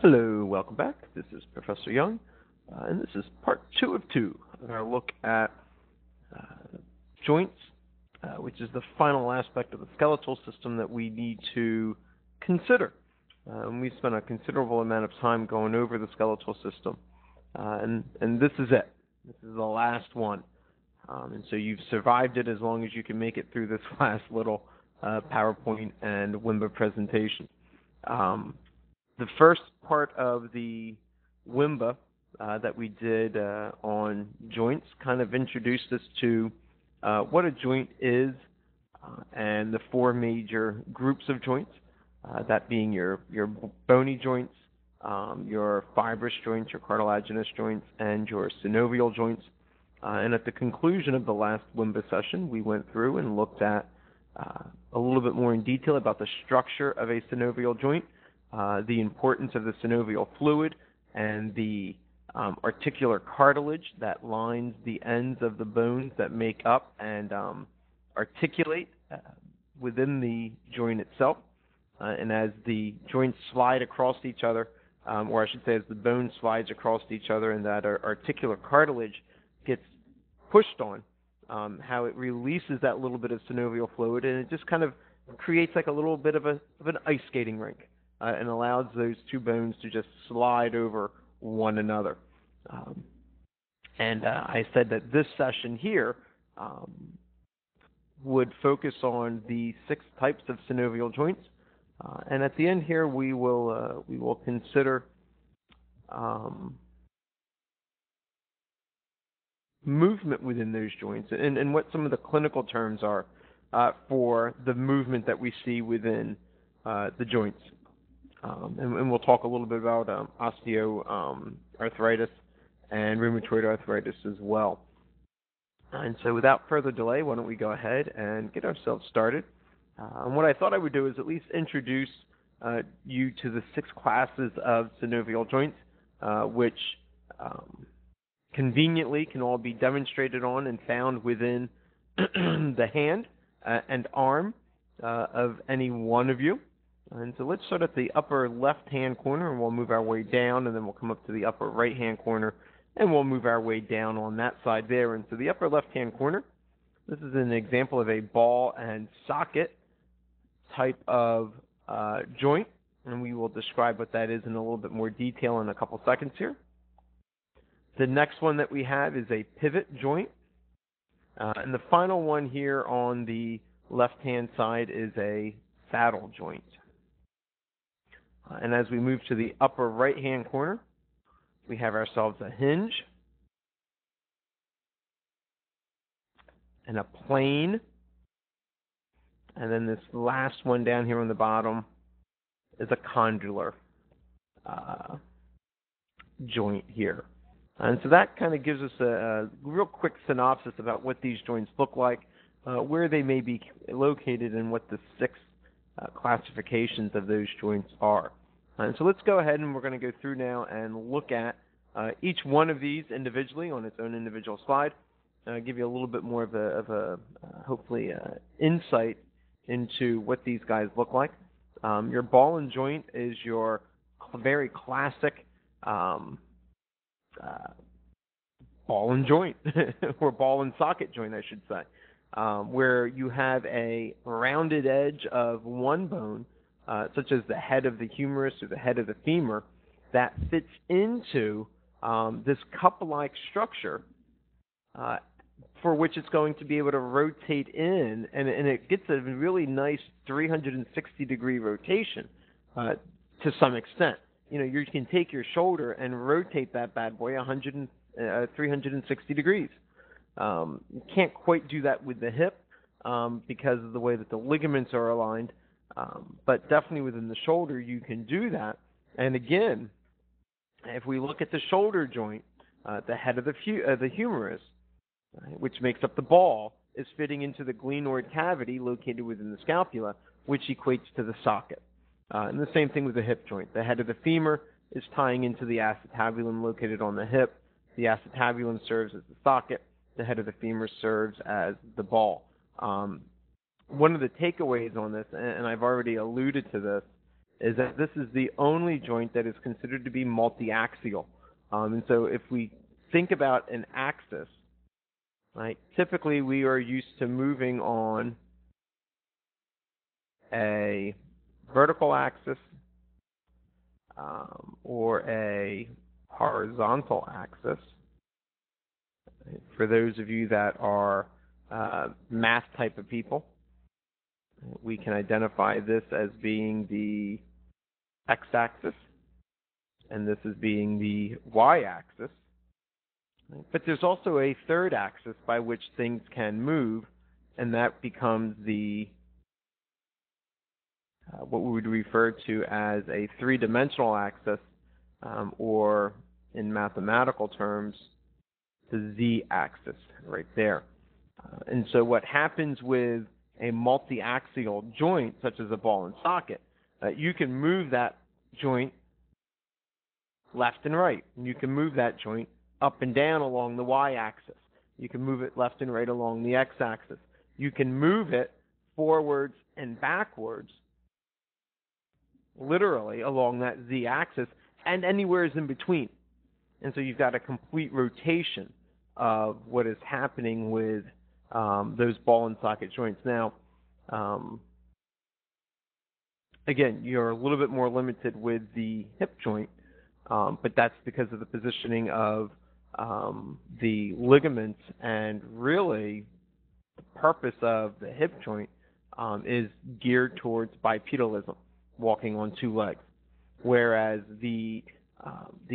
Hello, welcome back. This is Professor Young, and this is part 2 of 2 of our look at joints, which is the final aspect of the skeletal system that we need to consider. We spent a considerable amount of time going over the skeletal system, and this is it. This is the last one. And so you've survived it as long as you can make it through this last little PowerPoint and WIMBA presentation. The first part of the WIMBA that we did on joints kind of introduced us to what a joint is and the four major groups of joints, that being your bony joints, your fibrous joints, your cartilaginous joints, and your synovial joints. And at the conclusion of the last WIMBA session, we went through and looked at a little bit more in detail about the structure of a synovial joint, the importance of the synovial fluid, and the articular cartilage that lines the ends of the bones that make up and articulate within the joint itself. And as the joints slide across each other, or I should say as the bone slides across each other and that articular cartilage gets pushed on, how it releases that little bit of synovial fluid, and it just kind of creates like a little bit of an ice skating rink. And allows those two bones to just slide over one another. And I said that this session here would focus on the 6 types of synovial joints. And at the end here, we will consider movement within those joints and what some of the clinical terms are for the movement that we see within the joints. And we'll talk a little bit about osteoarthritis and rheumatoid arthritis as well. And so without further delay, why don't we go ahead and get ourselves started. And what I thought I would do is at least introduce you to the 6 classes of synovial joints, which conveniently can all be demonstrated on and found within the hand and arm of any one of you. And so let's start at the upper left-hand corner, and we'll move our way down, and then we'll come up to the upper right-hand corner, and we'll move our way down on that side there. And so the upper left-hand corner, this is an example of a ball and socket type of joint, and we will describe what that is in a little bit more detail in a couple seconds here. The next one that we have is a pivot joint, and the final one here on the left-hand side is a saddle joint. And as we move to the upper right-hand corner, we have ourselves a hinge and a plane. And then this last one down here on the bottom is a condylar joint here. And so that kind of gives us a real quick synopsis about what these joints look like, where they may be located, and what the 6 classifications of those joints are. And so let's go ahead and we're going to go through now and look at each one of these individually on its own individual slide. Give you a little bit more of a hopefully insight into what these guys look like. Your ball and joint is your very classic ball and joint, or ball and socket joint, I should say, where you have a rounded edge of one bone, such as the head of the humerus or the head of the femur, that fits into this cup-like structure for which it's going to be able to rotate in, and it gets a really nice 360-degree rotation to some extent. You know, you can take your shoulder and rotate that bad boy 360 degrees. You can't quite do that with the hip because of the way that the ligaments are aligned, but definitely within the shoulder you can do that. And again, if we look at the shoulder joint, the head of the humerus, which makes up the ball, is fitting into the glenoid cavity located within the scapula, which equates to the socket. And the same thing with the hip joint. The head of the femur is tying into the acetabulum located on the hip. The acetabulum serves as the socket. The head of the femur serves as the ball. One of the takeaways on this, and I've already alluded to this, is that this is the only joint that is considered to be multi-axial. And so if we think about an axis, right, typically we are used to moving on a vertical axis or a horizontal axis. For those of you that are math type of people, we can identify this as being the x-axis, and this as being the y-axis. But there's also a third axis by which things can move, and that becomes the what we would refer to as a three-dimensional axis, or in mathematical terms, the z-axis right there. And so what happens with a multi-axial joint, such as a ball and socket, you can move that joint left and right. And you can move that joint up and down along the y-axis. You can move it left and right along the x-axis. You can move it forwards and backwards, literally along that z-axis, and anywhere in between. And so you've got a complete rotation of what is happening with those ball and socket joints. Now, again, you're a little bit more limited with the hip joint, but that's because of the positioning of the ligaments, and really the purpose of the hip joint is geared towards bipedalism, walking on two legs, whereas the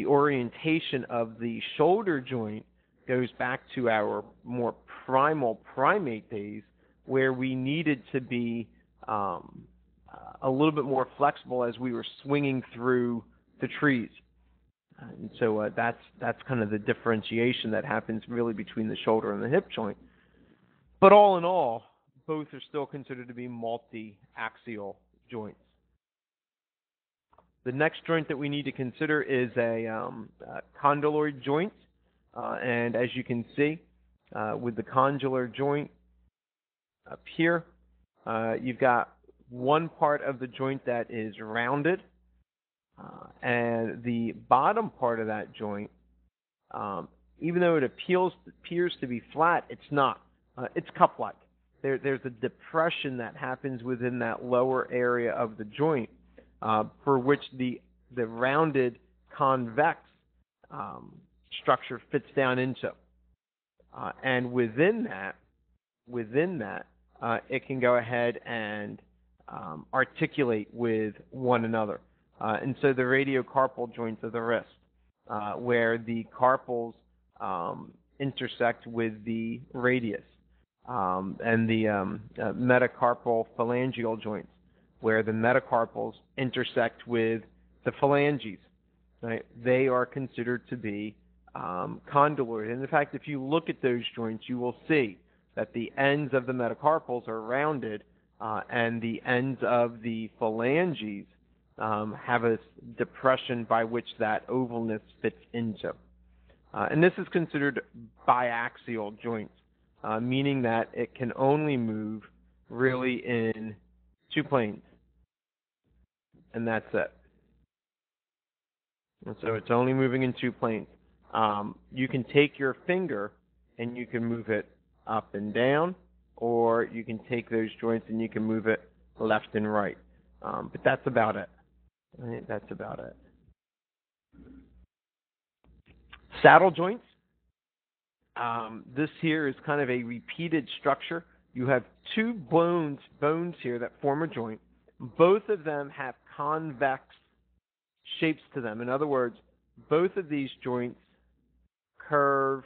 orientation of the shoulder joint goes back to our more primal primate days, where we needed to be a little bit more flexible as we were swinging through the trees. And so that's kind of the differentiation that happens really between the shoulder and the hip joint. But all in all, both are still considered to be multi-axial joints. The next joint that we need to consider is a condyloid joint. And as you can see, with the condylar joint up here, you've got one part of the joint that is rounded, and the bottom part of that joint, even though it appears to be flat, it's not. It's cup-like. There's a depression that happens within that lower area of the joint, for which the rounded convex structure fits down into. And within that, it can go ahead and articulate with one another. And so the radiocarpal joints of the wrist, where the carpals intersect with the radius, and the metacarpal phalangeal joints, where the metacarpals intersect with the phalanges. Right? They are considered to be condyloid. And in fact, if you look at those joints, you will see that the ends of the metacarpals are rounded, and the ends of the phalanges have a depression by which that ovalness fits into. And this is considered biaxial joints, meaning that it can only move really in two planes, and that's it. And so it's only moving in two planes. You can take your finger and you can move it up and down, or you can take those joints and you can move it left and right. But that's about it. Right? That's about it. Saddle joints. This here is kind of a repeated structure. You have two bones here that form a joint. Both of them have convex shapes to them. In other words, both of these joints curve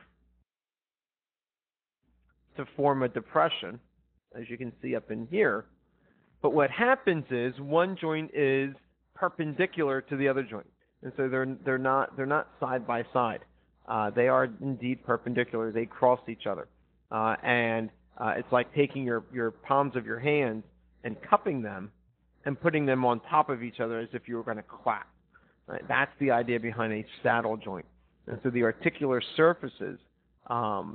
to form a depression, as you can see up in here. But what happens is one joint is perpendicular to the other joint, and so they're not side by side. They are indeed perpendicular. They cross each other, and it's like taking your palms of your hands and cupping them and putting them on top of each other as if you were going to clap. Right? That's the idea behind a saddle joint. And so the articular surfaces are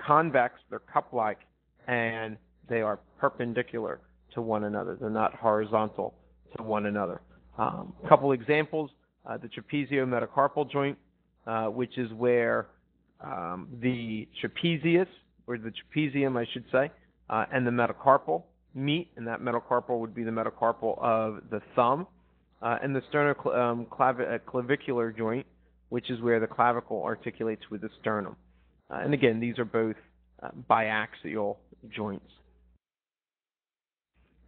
convex, they're cup-like, and they are perpendicular to one another. They're not horizontal to one another. A couple examples, the trapeziometacarpal joint, which is where the trapezius, or the trapezium, I should say, and the metacarpal meet, and that metacarpal would be the metacarpal of the thumb, and the sternoclavicular joint, which is where the clavicle articulates with the sternum. And again, these are both biaxial joints.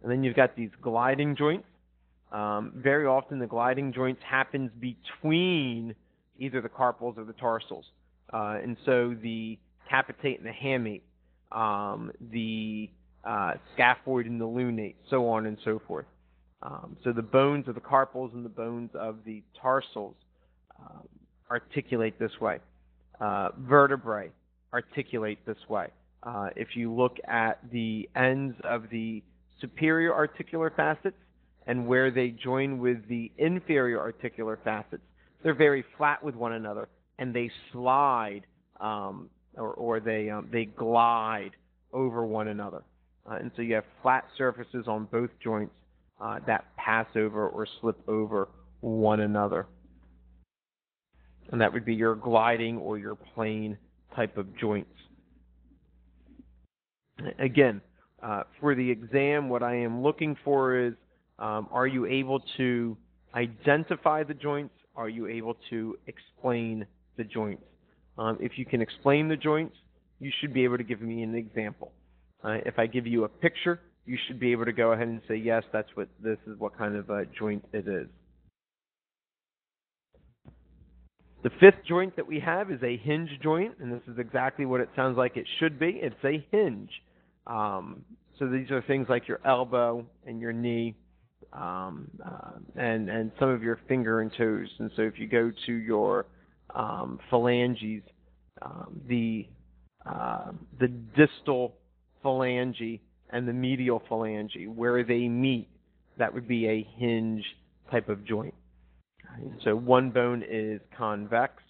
And then you've got these gliding joints. Very often the gliding joints happens between either the carpals or the tarsals. And so the capitate and the hamate, the scaphoid and the lunate, so on and so forth. So the bones of the carpals and the bones of the tarsals articulate this way. Vertebrae articulate this way. If you look at the ends of the superior articular facets and where they join with the inferior articular facets, they're very flat with one another, and they slide or they glide over one another. And so you have flat surfaces on both joints that pass over or slip over one another. And that would be your gliding or your plane type of joints. Again, for the exam, what I am looking for is, are you able to identify the joints? Are you able to explain the joints? If you can explain the joints, you should be able to give me an example. If I give you a picture, you should be able to go ahead and say, yes, this is what kind of a joint it is. The fifth joint that we have is a hinge joint, and this is exactly what it sounds like it should be. It's a hinge. So these are things like your elbow and your knee, and some of your finger and toes. And so if you go to your phalanges, the distal phalange and the medial phalange, where they meet, that would be a hinge type of joint. So one bone is convex,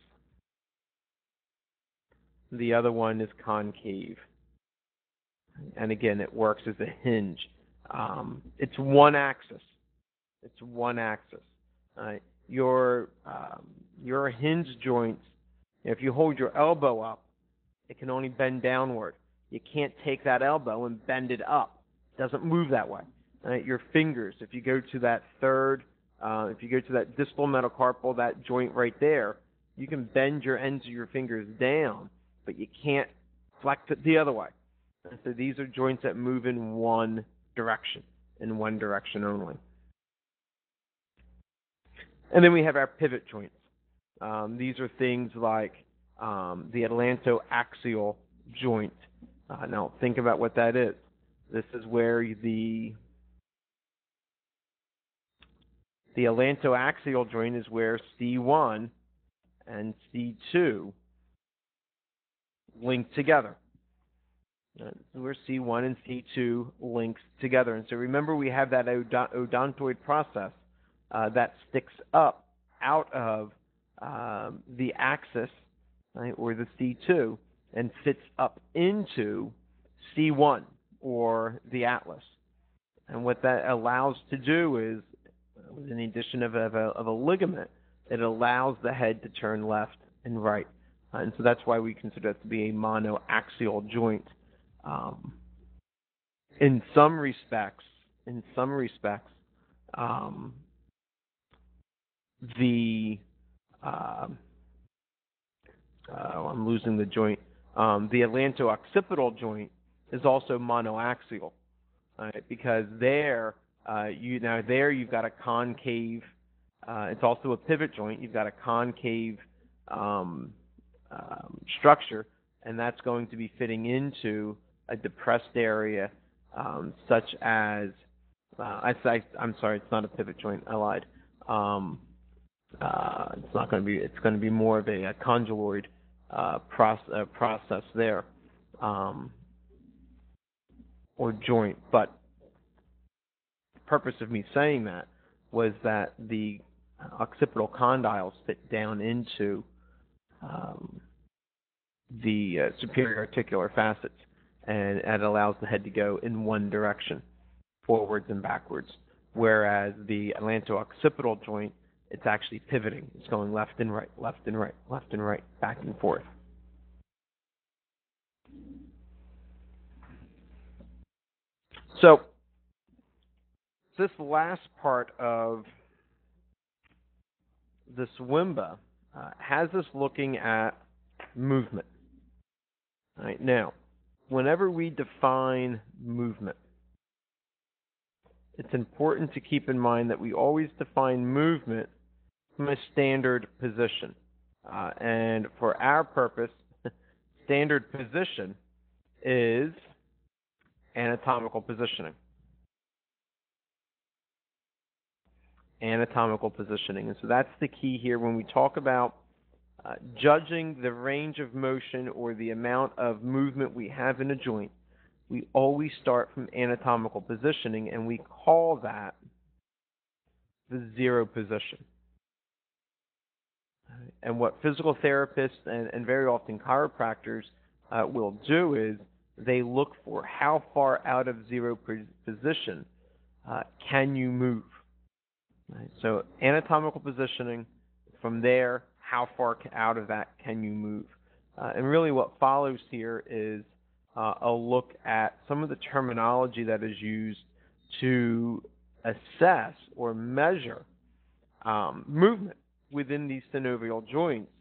the other one is concave. And again, it works as a hinge. It's one axis. It's one axis. Your hinge joints, if you hold your elbow up, it can only bend downward. You can't take that elbow and bend it up. It doesn't move that way. Your fingers, if you go to that distal metacarpal, that joint right there, you can bend your ends of your fingers down, but you can't flex it the other way. And so these are joints that move in one direction only. And then we have our pivot joints. These are things like the atlantoaxial joint. Now think about what that is. This is where the atlantoaxial joint is where C1 and C2 link together. Where C1 and C2 links together. And so remember, we have that odontoid process that sticks up out of the axis, right, or the C2, and fits up into C1, or the atlas. And what that allows to do is, with the addition of a ligament, it allows the head to turn left and right. And so that's why we consider it to be a monoaxial joint. In some respects, I'm losing the joint. The atlanto-occipital joint is also monoaxial, right? Because there you've got a concave. It's also a pivot joint. You've got a concave structure, and that's going to be fitting into a depressed area, such as I'm sorry, it's not a pivot joint. I lied. It's not going to be. It's going to be more of a condyloid process there, or joint. But the purpose of me saying that was that the occipital condyles fit down into the superior articular facets, and it allows the head to go in one direction. forwards and backwards, whereas the atlanto-occipital joint, it's actually pivoting. It's going left and right, left and right, left and right, back and forth. So this last part of this WIMBA has us looking at movement. All right, now, whenever we define movement, it's important to keep in mind that we always define movement from a standard position. And for our purpose, standard position is anatomical positioning. Anatomical positioning. And so that's the key here when we talk about judging the range of motion or the amount of movement we have in a joint. We always start from anatomical positioning, and we call that the zero position. And what physical therapists and very often chiropractors will do is they look for how far out of zero position can you move. Right? So anatomical positioning, from there, how far out of that can you move? And really what follows here is a look at some of the terminology that is used to assess or measure movement within these synovial joints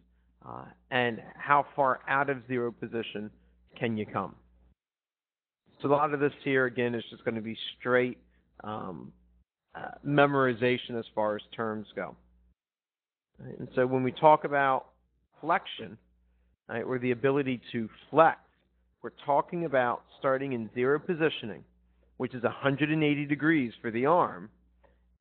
and how far out of zero position can you come. So a lot of this here, again, is just going to be straight memorization as far as terms go. Right? And so when we talk about flexion, right, or the ability to flex, we're talking about starting in zero positioning, which is 180 degrees for the arm,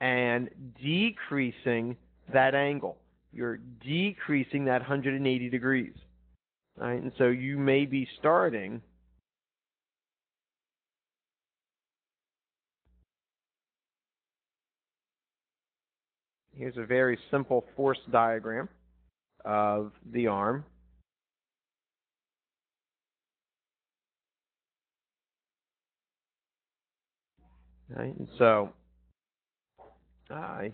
and decreasing that angle. You're decreasing that 180 degrees. Right? And so you may be starting here's a very simple force diagram of the arm. Right? And so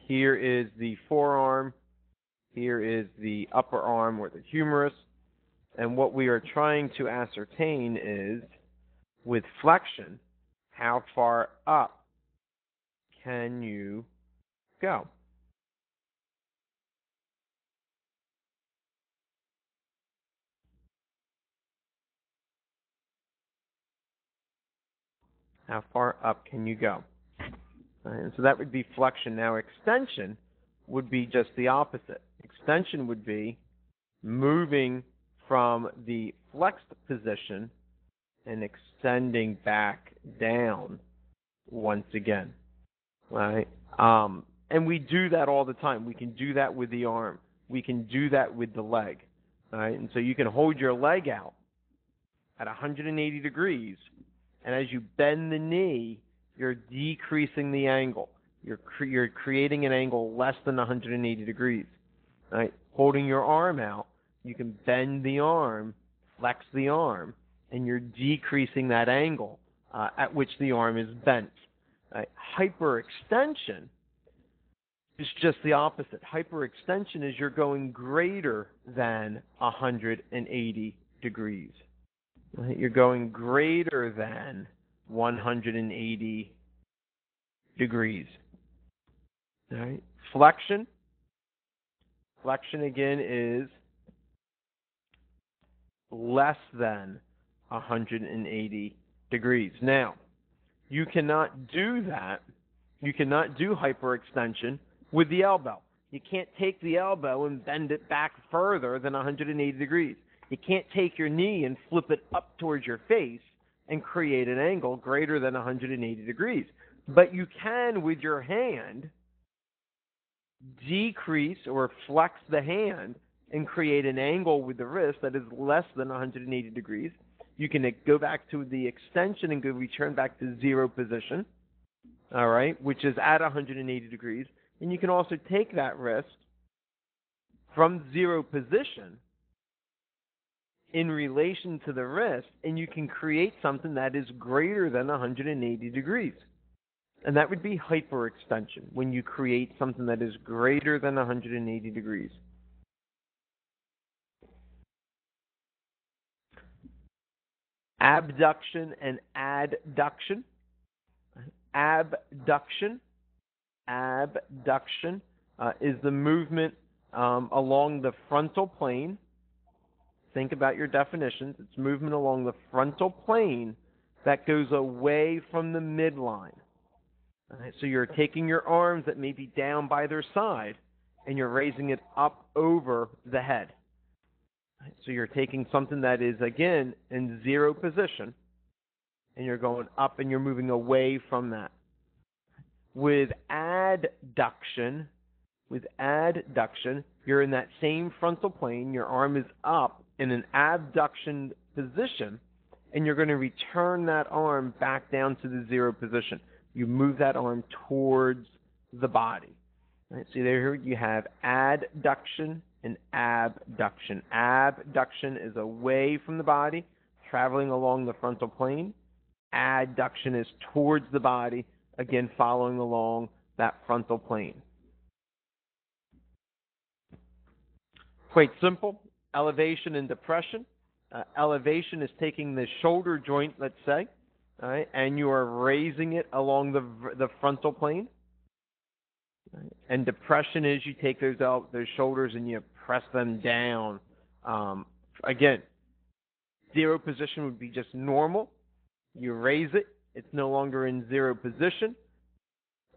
here is the forearm, here is the upper arm or the humerus, and what we are trying to ascertain is, with flexion, how far up can you go? How far up can you go? And so that would be flexion. Now extension would be just the opposite. Extension would be moving from the flexed position and extending back down once again. Right? And we do that all the time. We can do that with the arm. We can do that with the leg. Right? And so you can hold your leg out at 180 degrees, and as you bend the knee, you're decreasing the angle. You're creating an angle less than 180 degrees. Right? Holding your arm out, you can bend the arm, flex the arm, and you're decreasing that angle at which the arm is bent. Right? Hyperextension is just the opposite. Hyperextension is you're going greater than 180 degrees. Right? You're going greater than 180 degrees. All right? Flexion. Flexion again is less than 180 degrees. Now, you cannot do that. You cannot do hyperextension with the elbow. You can't take the elbow and bend it back further than 180 degrees. You can't take your knee and flip it up towards your face and create an angle greater than 180 degrees. But you can, with your hand, decrease or flex the hand and create an angle with the wrist that is less than 180 degrees. You can go back to the extension and return back to zero position, all right, which is at 180 degrees. And you can also take that wrist from zero position in relation to the wrist, and you can create something that is greater than 180 degrees. And that would be hyperextension, when you create something that is greater than 180 degrees. Abduction and adduction. Abduction is the movement along the frontal plane. Think about your definitions. It's movement along the frontal plane that goes away from the midline. All right, so you're taking your arms that may be down by their side, and you're raising it up over the head. All right, so you're taking something that is, again, in zero position, and you're going up and you're moving away from that. With adduction, you're in that same frontal plane. Your arm is up in an abduction position, and you're going to return that arm back down to the zero position. You move that arm towards the body. Right, so there you have adduction and abduction. Abduction is away from the body, traveling along the frontal plane. Adduction is towards the body, again following along that frontal plane. Quite simple. Elevation and depression. Elevation is taking the shoulder joint, let's say, all right, and you are raising it along the frontal plane. Right? And depression is you take those shoulders and you press them down. Again, zero position would be just normal. You raise it. It's no longer in zero position,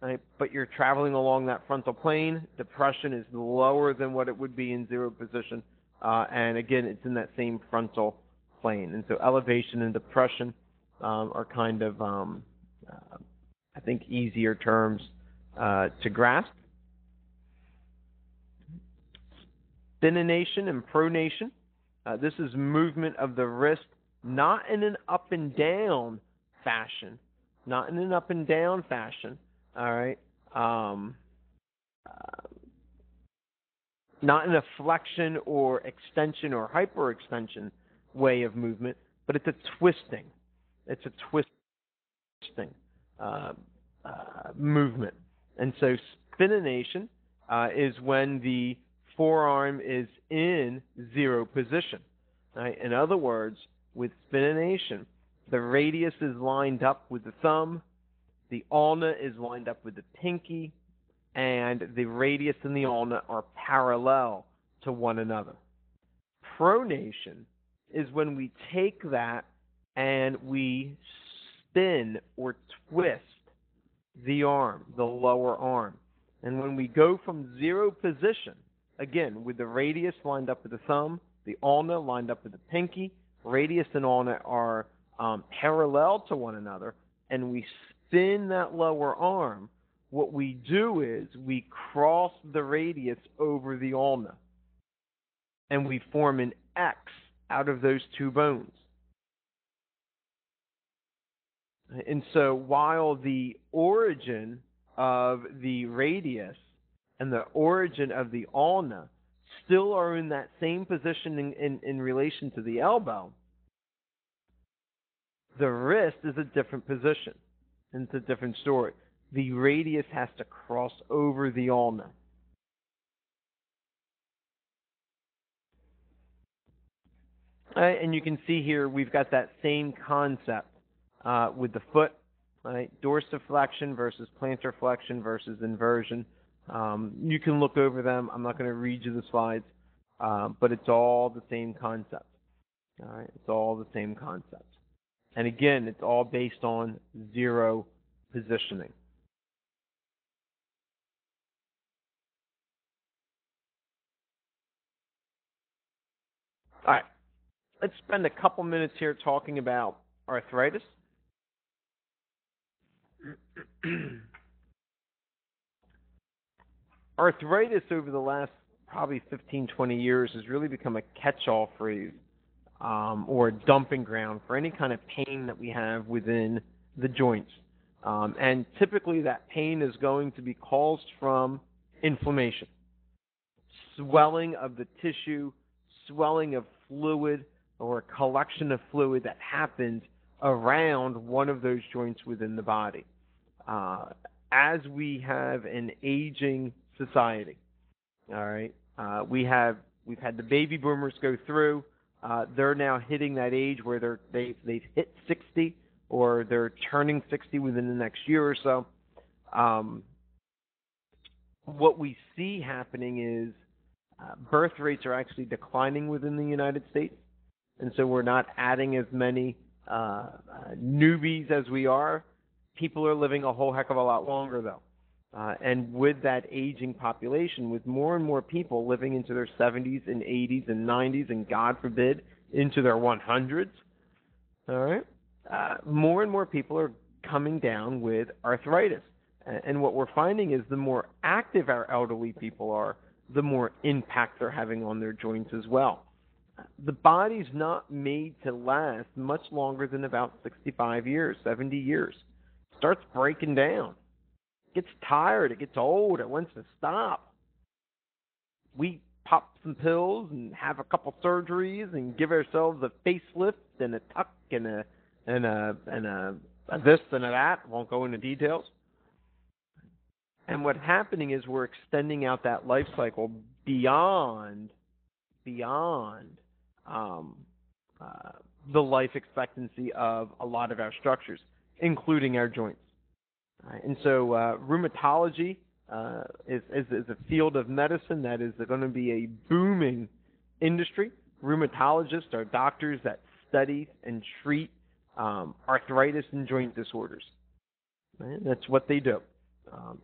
right? But you're traveling along that frontal plane. Depression is lower than what it would be in zero position. And again, it's in that same frontal plane. And so elevation and depression are kind of, I think, easier terms to grasp. Pronation and pronation. This is movement of the wrist, not in an up and down fashion. Not in an up and down fashion. All right. Not in a flexion or extension or hyperextension way of movement, but it's a twisting. It's a twisting movement. And so spination is when the forearm is in zero position. Right? In other words, with spination, the radius is lined up with the thumb, the ulna is lined up with the pinky, and the radius and the ulna are parallel to one another. Pronation is when we take that and we spin or twist the arm, the lower arm. And when we go from zero position, again, with the radius lined up with the thumb, the ulna lined up with the pinky, radius and ulna are parallel to one another, and we spin that lower arm, what we do is we cross the radius over the ulna, and we form an X out of those two bones. And so while the origin of the radius and the origin of the ulna still are in that same position in relation to the elbow, the wrist is a different position, and it's a different story. The radius has to cross over the ulna. And you can see here we've got that same concept with the foot, right? Dorsiflexion versus plantar flexion versus inversion. You can look over them. I'm not going to read you the slides, but it's all the same concept. All right, it's all the same concept. And again, it's all based on zero positioning. All right, let's spend a couple minutes here talking about arthritis. Arthritis over the last probably 15, 20 years has really become a catch-all phrase or a dumping ground for any kind of pain that we have within the joints. And typically that pain is going to be caused from inflammation, swelling of the tissue, swelling of fluid, or a collection of fluid that happens around one of those joints within the body. as we have an aging society, all right, we've had the baby boomers go through. They're now hitting that age where they've hit 60 or they're turning 60 within the next year or so. What we see happening is birth rates are actually declining within the United States, and so we're not adding as many newbies as we are. People are living a whole heck of a lot longer, though. And with that aging population, with more and more people living into their 70s and 80s and 90s, and God forbid, into their 100s, all right, more and more people are coming down with arthritis. And what we're finding is the more active our elderly people are, the more impact they're having on their joints as well. The body's not made to last much longer than about 65 years, 70 years. It starts breaking down. It gets tired. It gets old. It wants to stop. We pop some pills and have a couple surgeries and give ourselves a facelift and a tuck and a this and a that. Won't go into details. And what's happening is we're extending out that life cycle beyond the life expectancy of a lot of our structures, including our joints. And so rheumatology is a field of medicine that is going to be a booming industry. Rheumatologists are doctors that study and treat arthritis and joint disorders. Right? That's what they do.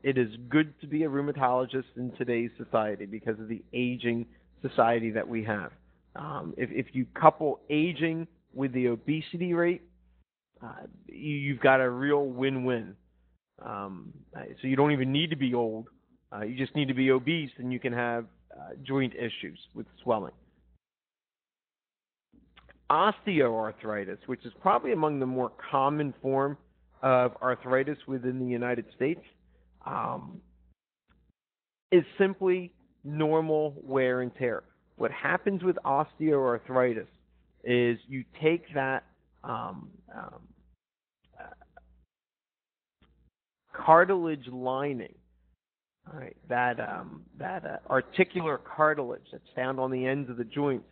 It is good to be a rheumatologist in today's society because of the aging society that we have. If you couple aging with the obesity rate, you've got a real win-win. So you don't even need to be old. You just need to be obese, and you can have joint issues with swelling. Osteoarthritis, which is probably among the more common form of arthritis within the United States, is simply normal wear and tear. What happens with osteoarthritis is you take that cartilage lining, all right, that articular cartilage that's found on the ends of the joints,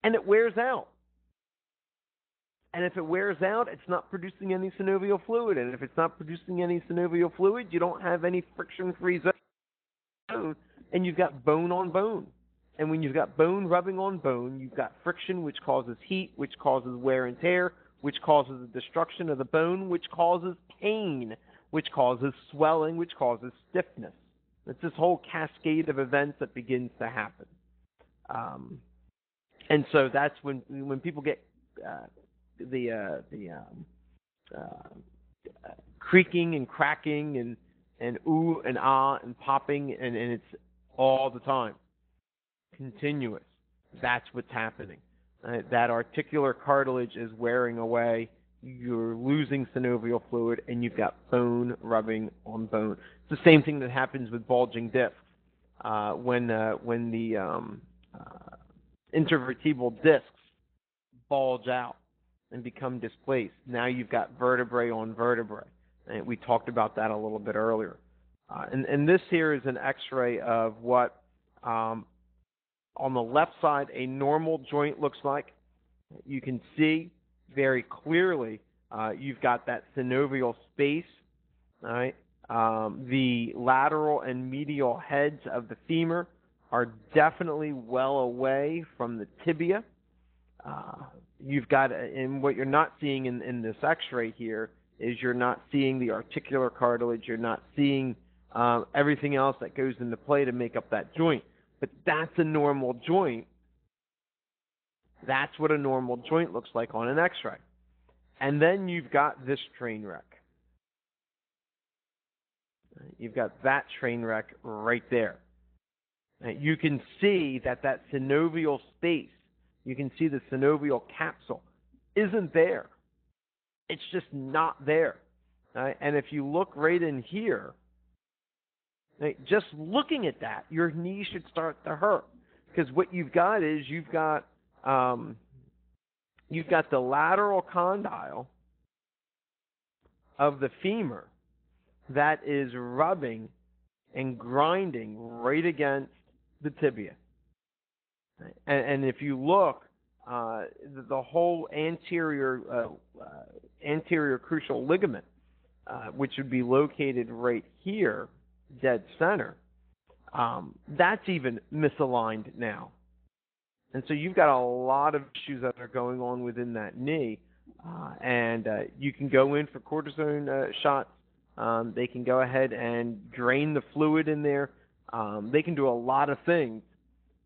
and it wears out. And if it wears out, it's not producing any synovial fluid. And if it's not producing any synovial fluid, you don't have any friction-free zone, and you've got bone on bone. And when you've got bone rubbing on bone, you've got friction, which causes heat, which causes wear and tear, which causes the destruction of the bone, which causes pain, which causes swelling, which causes stiffness. It's this whole cascade of events that begins to happen. And so that's when people get the creaking and cracking and ooh and ah and popping, and it's all the time, continuous. That's what's happening. That articular cartilage is wearing away. You're losing synovial fluid, and you've got bone rubbing on bone. It's the same thing that happens with bulging discs. When the intervertebral discs bulge out and become displaced, now you've got vertebrae on vertebrae. And we talked about that a little bit earlier. And this here is an X-ray of what, on the left side, a normal joint looks like. You can see very clearly you've got that synovial space. All right. The lateral and medial heads of the femur are definitely well away from the tibia. You've got, and what you're not seeing in this X-ray here is you're not seeing the articular cartilage. You're not seeing everything else that goes into play to make up that joint. But that's a normal joint. That's what a normal joint looks like on an X-ray. And then you've got this train wreck. You've got that train wreck right there. You can see that synovial space, you can see the synovial capsule, isn't there. It's just not there. And if you look right in here, just looking at that, your knee should start to hurt. Because what you've got is you've got the lateral condyle of the femur that is rubbing and grinding right against the tibia. And if you look, the whole anterior crucial ligament, which would be located right here, dead center, that's even misaligned now. And so you've got a lot of issues that are going on within that knee, and you can go in for cortisone shots. They can go ahead and drain the fluid in there. They can do a lot of things.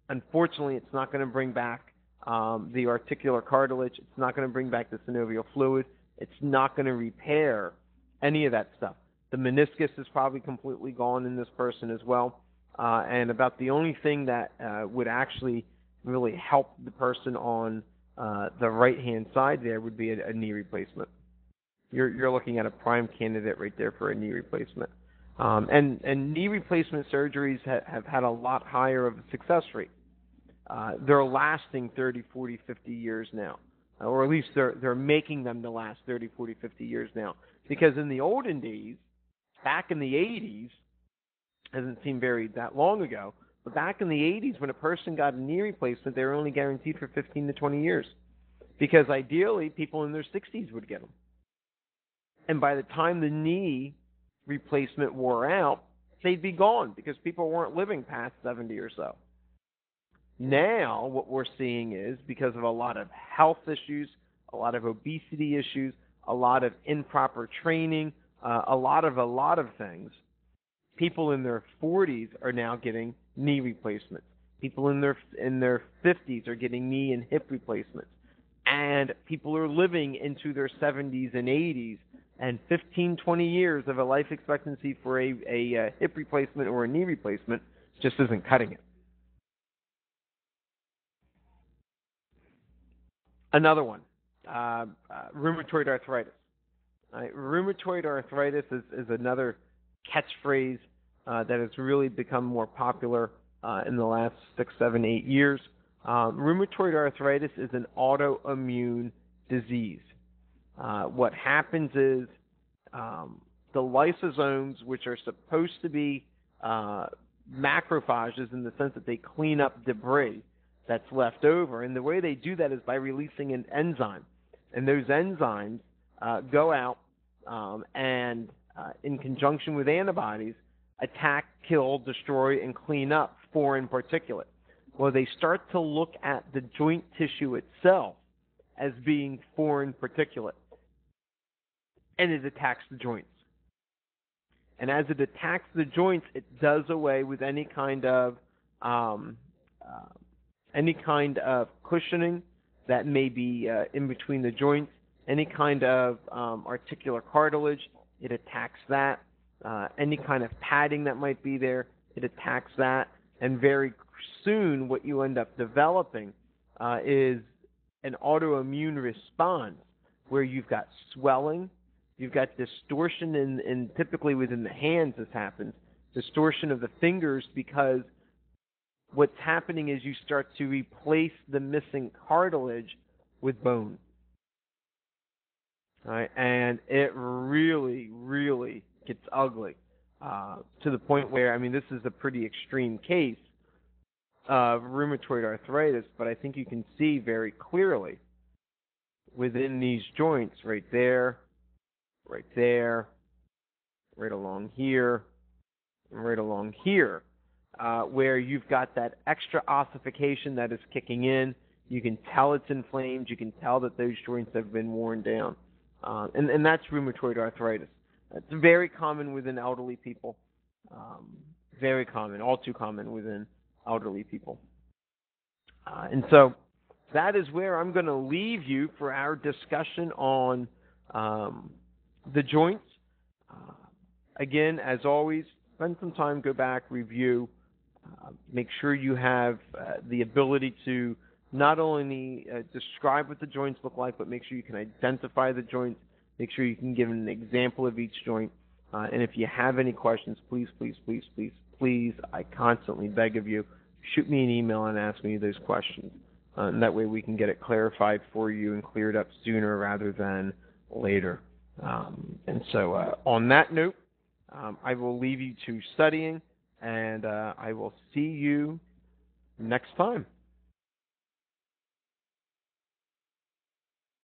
Unfortunately, it's not going to bring back the articular cartilage. It's not going to bring back the synovial fluid. It's not going to repair any of that stuff. The meniscus is probably completely gone in this person as well. And about the only thing that would actually really help the person on the right-hand side there would be a knee replacement. You're looking at a prime candidate right there for a knee replacement. And knee replacement surgeries have had a lot higher of a success rate. They're lasting 30, 40, 50 years now. Or at least they're making them to last 30, 40, 50 years now. Because in the olden days, back in the 80s, doesn't seem that long ago, but back in the 80s when a person got a knee replacement, they were only guaranteed for 15 to 20 years. Because ideally, people in their 60s would get them. And by the time the knee replacement wore out, they'd be gone because people weren't living past 70 or so. Now, what we're seeing is, because of a lot of health issues, a lot of obesity issues, a lot of improper training, a lot of things, people in their 40s are now getting knee replacements. People in their 50s are getting knee and hip replacements. And people are living into their 70s and 80s, and 15, 20 years of a life expectancy for a hip replacement or a knee replacement just isn't cutting it. Another one, rheumatoid arthritis. Rheumatoid arthritis is another catchphrase that has really become more popular in the last 6, 7, 8 years. Rheumatoid arthritis is an autoimmune disease. What happens is the lysosomes, which are supposed to be macrophages in the sense that they clean up debris that's left over, and the way they do that is by releasing an enzyme. And those enzymes go out and, in conjunction with antibodies, attack, kill, destroy, and clean up foreign particulate. Well, they start to look at the joint tissue itself as being foreign particulate, and it attacks the joints. And as it attacks the joints, it does away with any kind of cushioning that may be in between the joints, any kind of articular cartilage, it attacks that. Any kind of padding that might be there, it attacks that. And very soon what you end up developing is an autoimmune response where you've got swelling, you've got distortion in typically within the hands this happens, distortion of the fingers, because what's happening is you start to replace the missing cartilage with bone. All right, and it really, really gets ugly to the point where, I mean, this is a pretty extreme case of rheumatoid arthritis, but I think you can see very clearly within these joints, right there, right along here, and right along here, where you've got that extra ossification that is kicking in. You can tell it's inflamed. You can tell that those joints have been worn down. And that's rheumatoid arthritis. It's very common within elderly people. Very common, all too common within elderly people. And so that is where I'm going to leave you for our discussion on the joints. Again, as always, spend some time, go back, review. Make sure you have the ability to not only describe what the joints look like, but make sure you can identify the joints. Make sure you can give an example of each joint. And if you have any questions, please, I constantly beg of you, shoot me an email and ask me those questions. And that way we can get it clarified for you and cleared up sooner rather than later. And so on that note, I will leave you to studying, and I will see you next time.